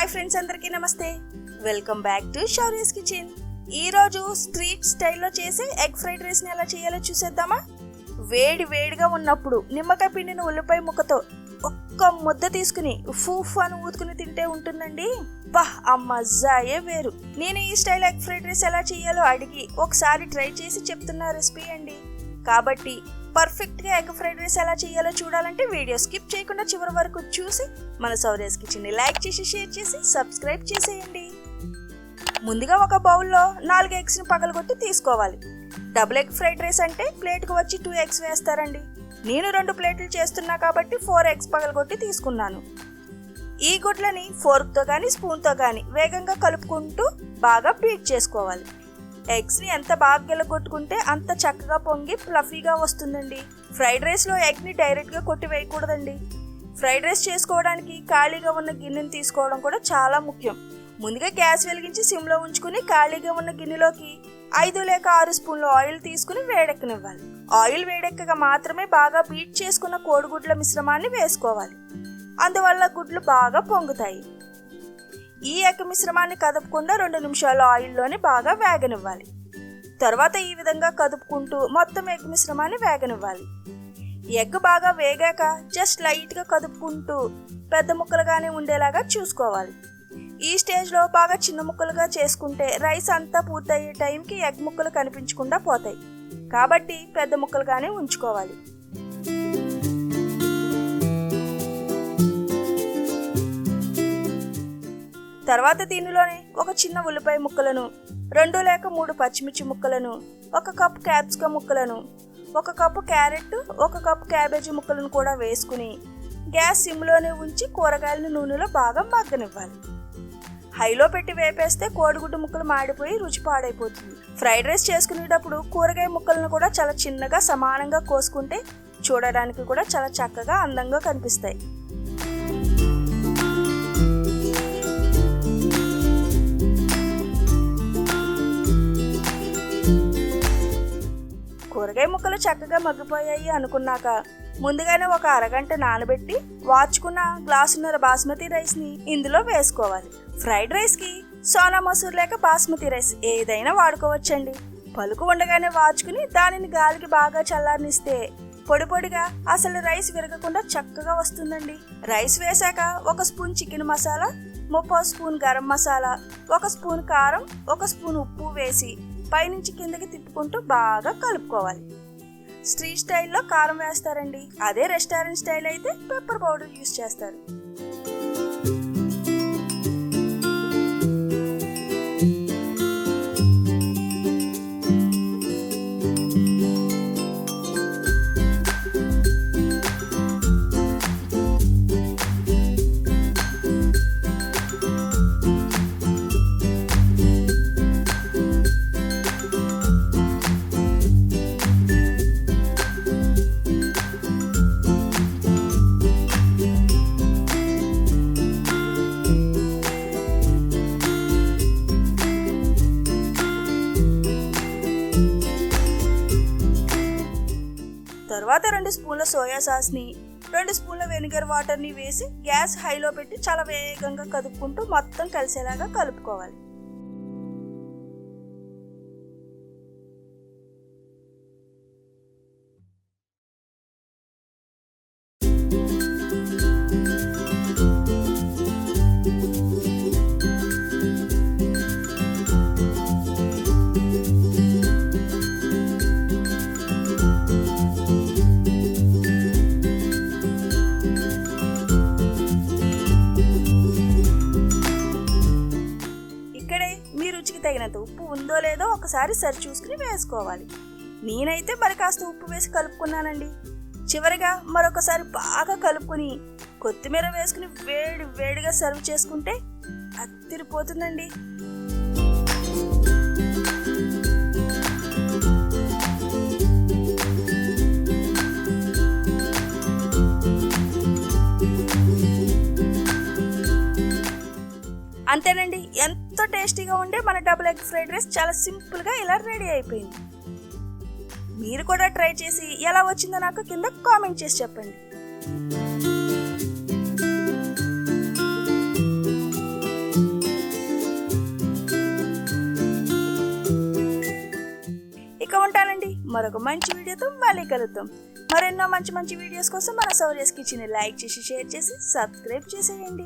Hi friends, అందరికీ నమస్తే. Welcome back to Shaurya's kitchen. ఈరోజు స్ట్రీట్ స్టైల్లో చేసే ఎగ్ ఫ్రైడ్ రైస్ని ఎలా చేయాలో చూసేద్దామా. వేడిగా ఉన్నప్పుడు నిమ్మకాయ పిండిన ఉల్లిపాయ ముక్కతో ఒక్క ముద్ద తీసుకుని ఫూఫ్ అని ఊదుకుని తింటే ఉంటుందండి. ఆ మజాయే వేరు. నేను ఈ స్టైల్ ఎగ్ ఫ్రైడ్ రైస్ ఎలా చేయాలో అడిగి ఒకసారి ట్రై చేసి చెప్తున్న రెసిపీ అండి. కాబట్టి పర్ఫెక్ట్గా ఎగ్ ఫ్రైడ్ రైస్ ఎలా చేయాలో చూడాలంటే వీడియో స్కిప్ చేయకుండా చివరి వరకు చూసి మన శౌర్యస్ కిచెన్ని లైక్ చేసి, షేర్ చేసి, సబ్స్క్రైబ్ చేసేయండి. ముందుగా ఒక బౌల్లో 4 ఎగ్స్ని పగలగొట్టి తీసుకోవాలి. డబుల్ ఎగ్ ఫ్రైడ్ రైస్ అంటే ప్లేట్కి వచ్చి 2 ఎగ్స్ వేస్తారండి. నేను 2 ప్లేట్లు చేస్తున్నా కాబట్టి 4 ఎగ్స్ పగలగొట్టి తీసుకున్నాను. ఈ గుడ్లని ఫోర్క్తో కానీ స్పూన్తో కానీ వేగంగా కలుపుకుంటూ బాగా బీట్ చేసుకోవాలి. ఎగ్స్ని ఎంత బాగా గెలగొట్టుకుంటే అంత చక్కగా పొంగి ఫ్లఫీగా వస్తుందండి. ఫ్రైడ్ రైస్లో ఎగ్ని డైరెక్ట్గా కొట్టి వేయకూడదండి. ఫ్రైడ్ రైస్ చేసుకోవడానికి ఖాళీగా ఉన్న గిన్నెని తీసుకోవడం కూడా చాలా ముఖ్యం. ముందుగా గ్యాస్ వెలిగించి సిమ్లో ఉంచుకుని ఖాళీగా ఉన్న గిన్నెలోకి 5 లేక 6 స్పూన్ల ఆయిల్ తీసుకుని వేడెక్కనివ్వాలి. ఆయిల్ వేడెక్కగా మాత్రమే బాగా బీట్ చేసుకున్న కోడిగుడ్ల మిశ్రమాన్ని వేసుకోవాలి. అందువల్ల గుడ్లు బాగా పొంగుతాయి. ఈ ఎగ్ మిశ్రమాన్ని కదుపుకుండా 2 నిమిషాలు ఆయిల్లోనే బాగా వేగనివ్వాలి. తర్వాత ఈ విధంగా కదుపుకుంటూ మొత్తం ఎగ్ మిశ్రమాన్ని వేగనివ్వాలి. ఎగ్ బాగా వేగాక జస్ట్ లైట్గా కదుపుకుంటూ పెద్ద ముక్కలుగానే ఉండేలాగా చూసుకోవాలి. ఈ స్టేజ్లో బాగా చిన్న ముక్కలుగా చేసుకుంటే రైస్ అంతా పూర్తయ్యే టైంకి ఎగ్ ముక్కలు కనిపించకుండా పోతాయి. కాబట్టి పెద్ద ముక్కలుగానే ఉంచుకోవాలి. తర్వాత దీనిలోనే ఒక చిన్న ఉల్లిపాయ ముక్కలను, 2 లేక 3 పచ్చిమిర్చి ముక్కలను, 1 కప్ క్యాప్సికమ్ ముక్కలను, 1 కప్పు క్యారెట్, 1 కప్పు క్యాబేజీ ముక్కలను కూడా వేసుకుని గ్యాస్ సిమ్లోనే ఉంచి కూరగాయలను నూనెలో బాగా మగ్గనివ్వాలి. హైలో పెట్టి వేపేస్తే కోడిగుడ్డు ముక్కలు మాడిపోయి రుచి పాడైపోతుంది. ఫ్రైడ్ రైస్ చేసుకునేటప్పుడు కూరగాయ ముక్కలను కూడా చాలా చిన్నగా సమానంగా కోసుకుంటే చూడడానికి కూడా చాలా చక్కగా అందంగా కనిపిస్తాయి. కూరగాయ ముక్కలు చక్కగా మగ్గిపోయాయి అనుకున్నాక ముందుగానే ఒక అరగంట నానబెట్టి వాచుకున్న గ్లాసున్నర బాస్మతి రైస్ని ఇందులో వేసుకోవాలి. ఫ్రైడ్ రైస్కి సోనా మసూర్ లేక బాస్మతి రైస్ ఏదైనా వాడుకోవచ్చండి. పలుకు ఉండగానే వాచుకుని దానిని గాలికి బాగా చల్లారనిస్తే పొడి పొడిగా అసలు రైస్ విరగకుండా చక్కగా వస్తుందండి. రైస్ వేశాక 1 spoon chicken masala, 30 spoon garam masala, 1 spoon కారం, 1 స్పూన్ ఉప్పు వేసి పైనుంచి కిందకి తిప్పుకుంటూ బాగా కలుపుకోవాలి. స్ట్రీట్ స్టైల్లో కారం వేస్తారండి. అదే రెస్టారెంట్ స్టైల్ అయితే పెప్పర్ పౌడర్ యూస్ చేస్తారు. తర్వాత 2 స్పూన్ల సోయా సాస్ని, 2 స్పూన్ల వెనిగర్ వాటర్ని వేసి గ్యాస్ హైలో పెట్టి చాలా వేగంగా కదుపుకుంటూ మొత్తం కలిసేలాగా కలుపుకోవాలి. తగినంత ఉప్పు ఉందో లేదో ఒకసారి సరి చూసుకుని వేసుకోవాలి. నేనైతే మరి కాస్త ఉప్పు వేసి కలుపుకున్నానండి. చివరిగా మరొకసారి బాగా కలుపుకుని కొత్తిమీర వేసుకుని వేడిగా సర్వ్ చేసుకుంటే అదిరిపోతుందండి. అంతేనండి, ఎంతో టేస్టీగా ఉండే మన డబుల్ ఎగ్ ఫ్రైడ్ రైస్ చాలా సింపుల్గా ఇలా రెడీ అయిపోయింది. మీరు కూడా ట్రై చేసి ఎలా వచ్చిందో నాకు కింద కామెంట్ చేసి చెప్పండి. మరొక మంచి వీడియోతో మళ్ళీ కలుద్దాం. మరెన్నో మంచి మంచి వీడియోస్ కోసం మన శౌర్యస్ కిచెన్ లైక్ చేసి షేర్ చేసి సబ్స్క్రైబ్ చేసేయండి.